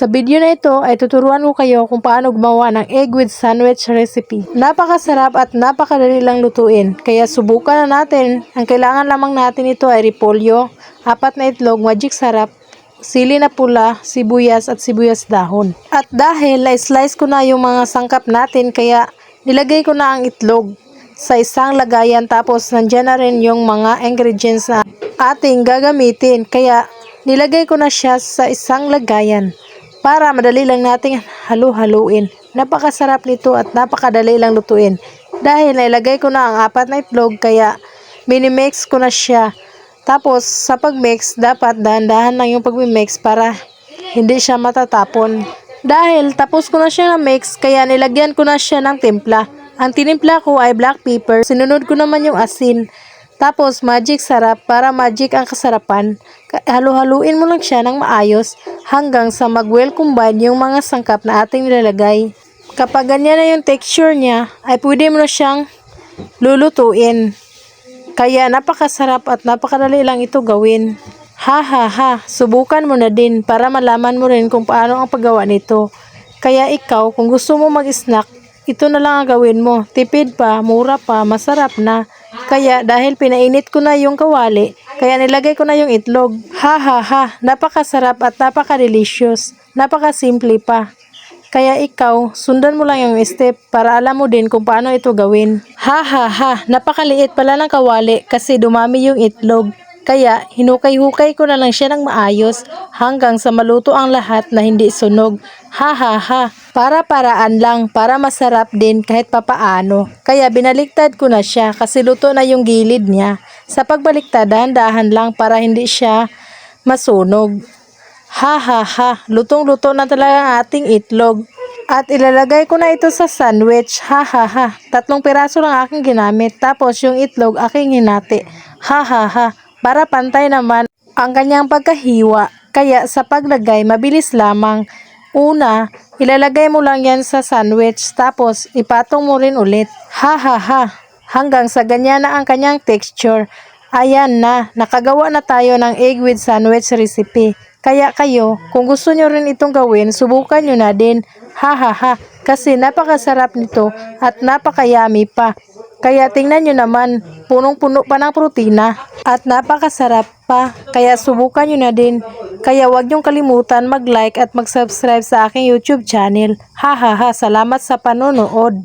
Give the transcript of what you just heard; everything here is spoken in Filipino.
Sa video na ito ay tuturuan ko kayo kung paano gumawa ng egg with sandwich recipe. Napakasarap at napakadali lang lutuin, kaya subukan na natin. Ang kailangan lamang natin ito ay repolyo, 4 na itlog, magic sarap, sili na pula, sibuyas at sibuyas dahon. At dahil na-slice ko na yung mga sangkap natin, kaya nilagay ko na ang itlog sa isang lagayan, tapos nandyan na rin yung mga ingredients na ating gagamitin. Kaya nilagay ko na siya sa isang lagayan para madali lang nating halu-haluin. Napakasarap nito at napakadali lang lutuin. Dahil nailagay ko na ang 4 na itlog, kaya minimix ko na siya. Tapos sa pagmix, dapat dahan-dahan lang yung pagmimix para hindi siya matatapon. Dahil tapos ko na siya na mix, kaya nilagyan ko na siya ng timpla. Ang tinimpla ko ay black pepper, sinunod ko naman yung asin. Tapos magic sarap para magic ang kasarapan. Halu-haluin mo lang siya ng maayos hanggang sa mag-well combine yung mga sangkap na ating nilalagay. Kapag ganyan na yung texture niya, ay pwede mo na siyang lulutuin. Kaya napakasarap at napakadali lang ito gawin. Subukan mo na din para malaman mo rin kung paano ang paggawa nito. Kaya ikaw, kung gusto mo mag-snack, ito na lang ang gawin mo. Tipid pa, mura pa, masarap na. Kaya dahil pinainit ko na yung kawali, kaya nilagay ko na yung itlog. Napakasarap at napaka-delicious. Napakasimple pa. Kaya ikaw, sundan mo lang yung step para alam mo din kung paano ito gawin. Napakaliit pala ng kawali kasi dumami yung itlog. Kaya hinukay-hukay ko na lang siya ng maayos hanggang sa maluto ang lahat na hindi sunog. Para-paraan lang para masarap din kahit papaano. Kaya binaliktad ko na siya kasi luto na yung gilid niya. Sa pagbaliktad, dahan-dahan lang para hindi siya masunog. Lutong-luto na talaga ang ating itlog. At ilalagay ko na ito sa sandwich. 3 piraso lang aking ginamit. Tapos yung itlog aking hinati. Para pantay naman ang kanyang pagkahiwa. Kaya sa paglagay, mabilis lamang. Una, ilalagay mo lang yan sa sandwich. Tapos ipatong mo rin ulit. Hanggang sa ganyan na ang kanyang texture. Ayan na, nakagawa na tayo ng egg with sandwich recipe. Kaya kayo, kung gusto nyo rin itong gawin, subukan nyo na din. Kasi napakasarap nito at napakayami pa. Kaya tingnan nyo naman, punong-puno pa ng protina at napakasarap pa. Kaya subukan nyo na din. Kaya huwag nyong kalimutan mag-like at mag-subscribe sa aking YouTube channel. Salamat sa panonood.